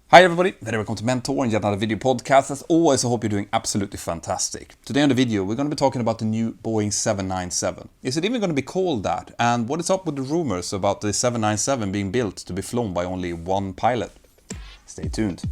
Hi everybody, very welcome to Mentor and yet another video podcast. As always, I hope you're doing absolutely fantastic. Today on the video, we're going to be talking about the new Boeing 797. Is it even going to be called that? And what is up with the rumors about the 797 being built to be flown by only one pilot? Stay tuned.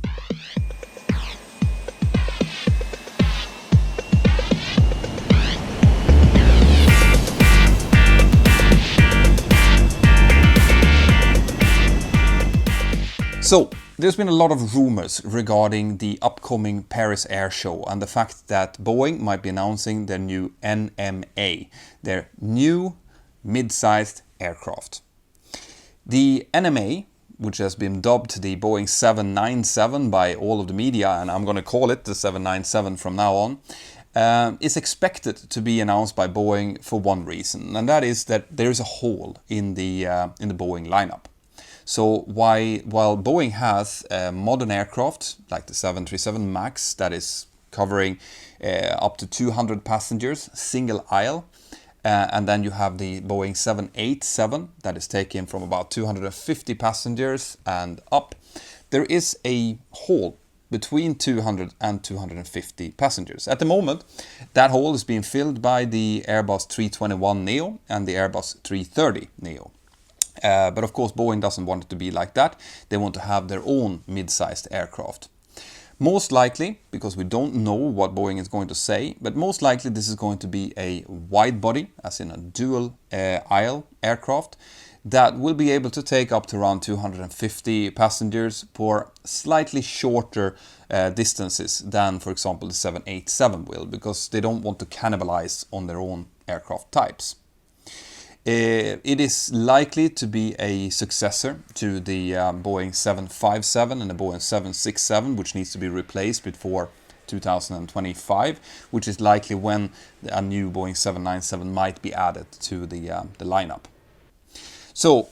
So, there's been a lot of rumors regarding the upcoming Paris Air Show and the fact that Boeing might be announcing their new NMA, their new mid-sized aircraft. The NMA, which has been dubbed the Boeing 797 by all of the media, and I'm going to call it the 797 from now on, is expected to be announced by Boeing for one reason, and that is that there is a hole in the Boeing lineup. So while Boeing has modern aircraft like the 737 MAX that is covering up to 200 passengers, single aisle, and then you have the Boeing 787 that is taken from about 250 passengers and up, there is a hole between 200 and 250 passengers. At the moment, that hole is being filled by the Airbus 321neo and the Airbus 330neo. But of course Boeing doesn't want it to be like that. They want to have their own mid-sized aircraft. Most likely, because we don't know what Boeing is going to say, but most likely this is going to be a wide body, as in a dual aisle aircraft, that will be able to take up to around 250 passengers for slightly shorter distances than, for example, the 787 will, because they don't want to cannibalize on their own aircraft types. It is likely to be a successor to the Boeing 757 and the Boeing 767, which needs to be replaced before 2025, which is likely when a new Boeing 797 might be added to the lineup. So,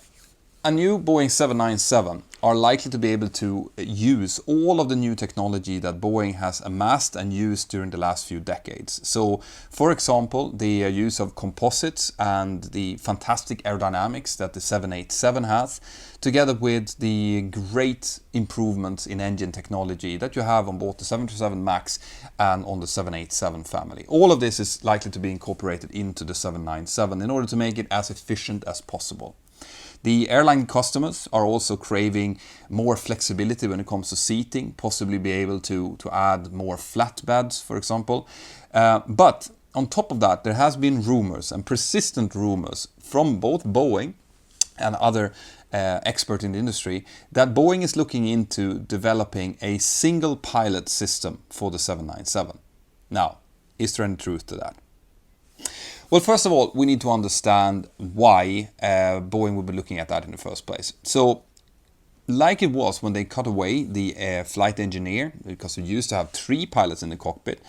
a new Boeing 797 are likely to be able to use all of the new technology that Boeing has amassed and used during the last few decades. So, for example, the use of composites and the fantastic aerodynamics that the 787 has, together with the great improvements in engine technology that you have on both the 737 MAX and on the 787 family. All of this is likely to be incorporated into the 797 in order to make it as efficient as possible. The airline customers are also craving more flexibility when it comes to seating, possibly be able to add more flatbeds, for example. But on top of that, there has been rumors and persistent rumors from both Boeing and other experts in the industry that Boeing is looking into developing a single pilot system for the 797. Now, is there any truth to that? Well, first of all, we need to understand why Boeing would be looking at that in the first place. So, like it was when they cut away the flight engineer, because we used to have 3 pilots in the cockpit,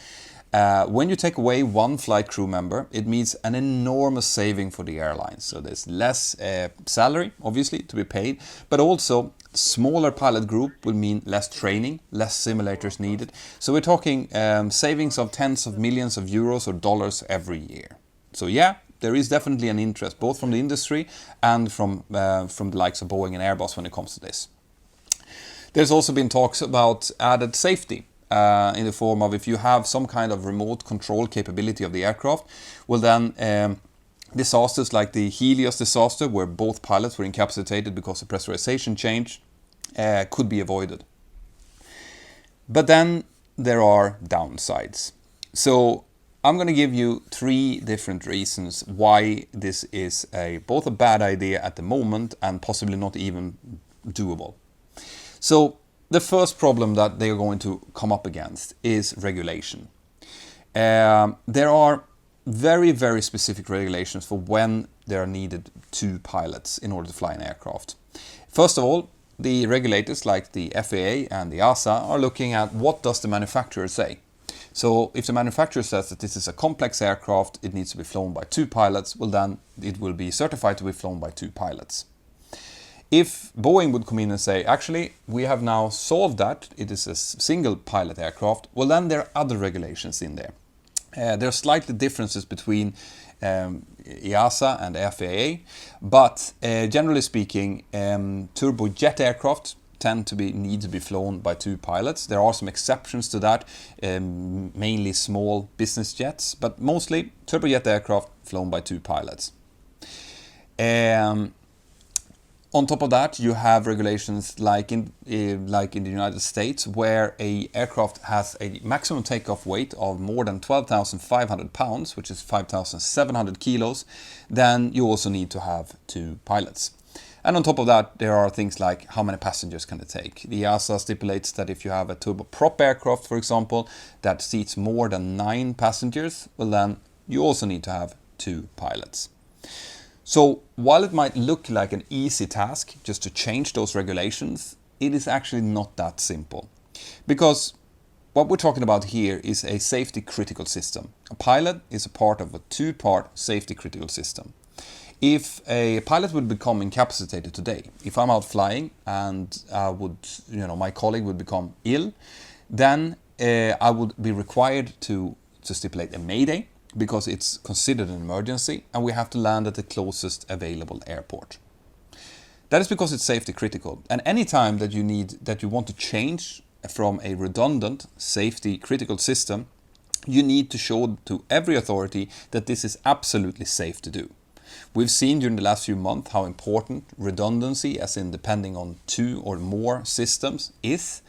when you take away one flight crew member, it means an enormous saving for the airlines. So there's less salary, obviously, to be paid, but also smaller pilot group will mean less training, less simulators needed. So we're talking savings of tens of millions of euros or dollars every year. So yeah, there is definitely an interest, both from the industry and from the likes of Boeing and Airbus when it comes to this. There's also been talks about added safety in the form of if you have some kind of remote control capability of the aircraft, well then disasters like the Helios disaster, where both pilots were incapacitated because of pressurization change, could be avoided. But then there are downsides. So I'm going to give you 3 different reasons why this is both a bad idea at the moment and possibly not even doable. So the first problem that they are going to come up against is regulation. There are very, very specific regulations for when there are needed 2 pilots in order to fly an aircraft. First of all, the regulators like the FAA and the EASA are looking at what does the manufacturer say. So if the manufacturer says that this is a complex aircraft, it needs to be flown by 2 pilots, well then it will be certified to be flown by 2 pilots. If Boeing would come in and say, actually, we have now solved that, it is a single pilot aircraft, well then there are other regulations in there. There are slightly differences between EASA and FAA, but generally speaking, turbojet aircraft tend to need to be flown by 2 pilots. There are some exceptions to that, mainly small business jets, but mostly turbojet aircraft flown by 2 pilots. On top of that, you have regulations like in the United States, where a aircraft has a maximum takeoff weight of more than 12,500 pounds, which is 5,700 kilos. Then you also need to have 2 pilots. And on top of that, there are things like how many passengers can it take. The EASA stipulates that if you have a turboprop aircraft, for example, that seats more than 9 passengers, well then you also need to have 2 pilots. So while it might look like an easy task just to change those regulations, it is actually not that simple. Because what we're talking about here is a safety critical system. A pilot is a part of a 2-part safety critical system. If a pilot would become incapacitated today, if I'm out flying and my colleague would become ill, then I would be required to stipulate a mayday, because it's considered an emergency and we have to land at the closest available airport. That is because it's safety critical, and any time that you want to change from a redundant safety critical system, you need to show to every authority that this is absolutely safe to do. We've seen during the last few months how important redundancy, as in depending on 2 or more systems, is.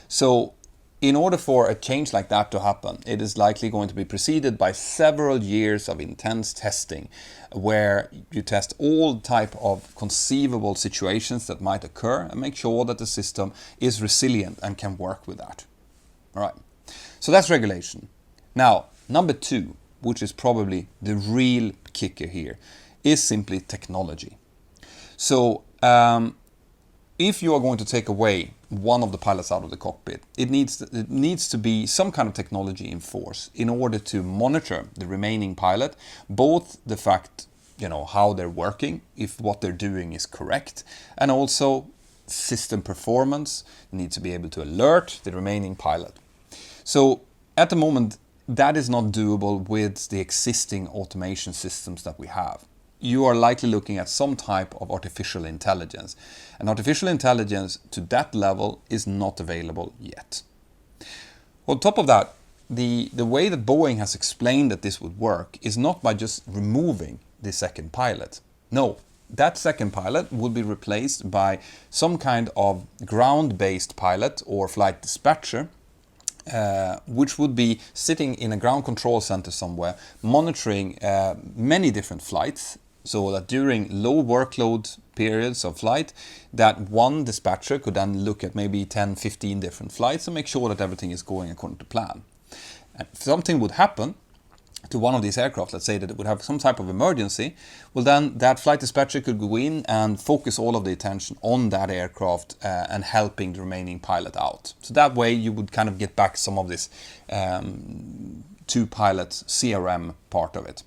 So in order for a change like that to happen, it is likely going to be preceded by several years of intense testing, where you test all type of conceivable situations that might occur and make sure that the system is resilient and can work with that. All right, so that's regulation. Now, number 2, which is probably the real kicker here, is simply technology. So if you are going to take away one of the pilots out of the cockpit, it needs to be some kind of technology in force in order to monitor the remaining pilot, both the fact, how they're working, if what they're doing is correct, and also system performance. You need to be able to alert the remaining pilot. So at the moment, that is not doable with the existing automation systems that we have. You are likely looking at some type of artificial intelligence. And artificial intelligence to that level is not available yet. On top of that, the way that Boeing has explained that this would work is not by just removing the second pilot. No, that second pilot will be replaced by some kind of ground-based pilot or flight dispatcher, which would be sitting in a ground control center somewhere, monitoring many different flights, so that during low workload periods of flight, that one dispatcher could then look at maybe 10, 15 different flights and make sure that everything is going according to plan. And if something would happen to one of these aircraft, let's say that it would have some type of emergency, well then that flight dispatcher could go in and focus all of the attention on that aircraft and helping the remaining pilot out. So that way you would kind of get back some of this 2-pilot CRM part of it.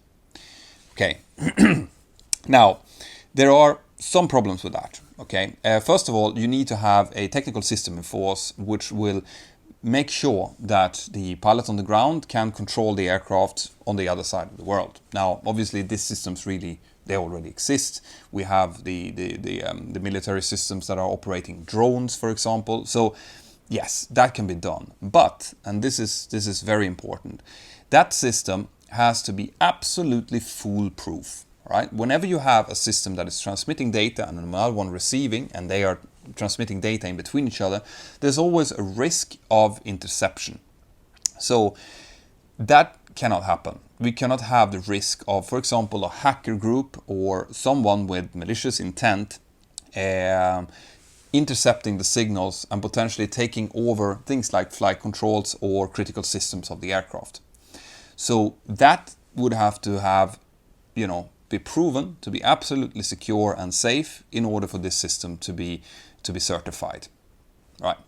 Okay. Now, there are some problems with that. Okay. First of all, you need to have a technical system in force which will make sure that the pilot on the ground can control the aircraft on the other side of the world. Now, obviously, these systems they already exist. We have the military systems that are operating drones, for example. So, yes, that can be done. But, and this is very important, that system has to be absolutely foolproof. Right? Whenever you have a system that is transmitting data and another one receiving, and they are transmitting data in between each other, there's always a risk of interception. So that cannot happen. We cannot have the risk of, for example, a hacker group or someone with malicious intent intercepting the signals and potentially taking over things like flight controls or critical systems of the aircraft. So that would have to have, be proven to be absolutely secure and safe in order for this system to be certified. Right.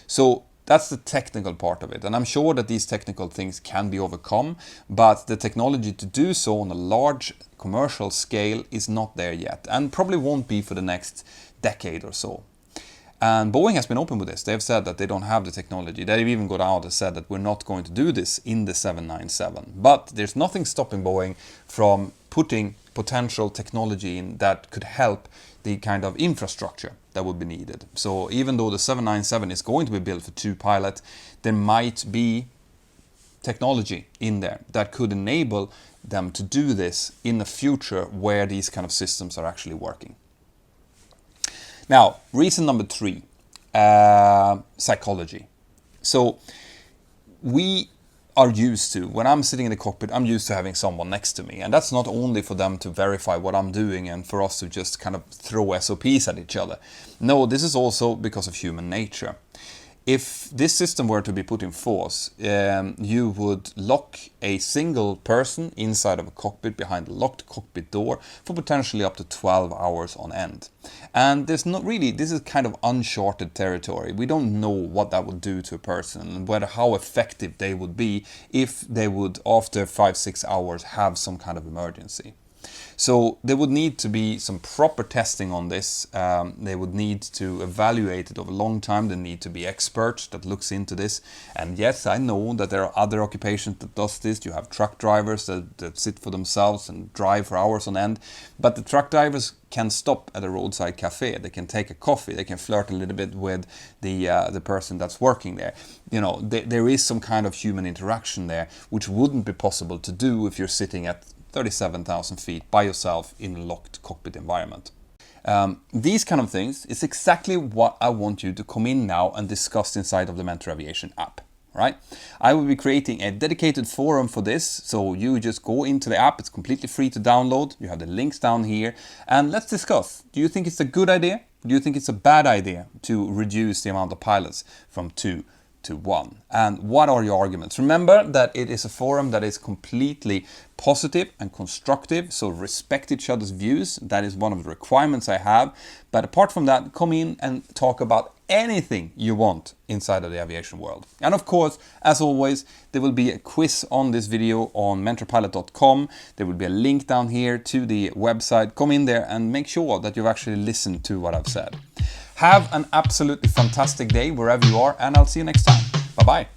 So that's the technical part of it. And I'm sure that these technical things can be overcome, but the technology to do so on a large commercial scale is not there yet, and probably won't be for the next decade or so. And Boeing has been open with this. They've said that they don't have the technology. They've even got out and said that we're not going to do this in the 797. But there's nothing stopping Boeing from putting potential technology in that could help the kind of infrastructure that would be needed. So even though the 797 is going to be built for 2 pilots, there might be technology in there that could enable them to do this in the future where these kind of systems are actually working. Now, reason number 3, psychology. So we are used to, when I'm sitting in the cockpit, I'm used to having someone next to me. And that's not only for them to verify what I'm doing and for us to just kind of throw SOPs at each other. No, this is also because of human nature. If this system were to be put in force, you would lock a single person inside of a cockpit behind a locked cockpit door for potentially up to 12 hours on end. And there's not really, this is kind of uncharted territory. We don't know what that would do to a person and whether how effective they would be if they would, after 5-6 hours, have some kind of emergency. So there would need to be some proper testing on this. They would need to evaluate it over a long time. There need to be experts that looks into this. And yes, I know that there are other occupations that does this. You have truck drivers that sit for themselves and drive for hours on end. But the truck drivers can stop at a roadside cafe. They can take a coffee. They can flirt a little bit with the person that's working there. You know, there is some kind of human interaction there, which wouldn't be possible to do if you're sitting at 37,000 feet by yourself in a locked cockpit environment. These kind of things is exactly what I want you to come in now and discuss inside of the Mentour Aviation app. Right? I will be creating a dedicated forum for this, so you just go into the app. It's completely free to download. You have the links down here, and let's discuss. Do you think it's a good idea? Do you think it's a bad idea to reduce the amount of pilots from 2 to 1? And what are your arguments? Remember that it is a forum that is completely positive and constructive, so respect each other's views. That is one of the requirements I have. But apart from that, come in and talk about anything you want inside of the aviation world. And of course, as always, there will be a quiz on this video on mentorpilot.com. There will be a link down here to the website. Come in there and make sure that you've actually listened to what I've said. Have an absolutely fantastic day wherever you are, and I'll see you next time. Bye-bye.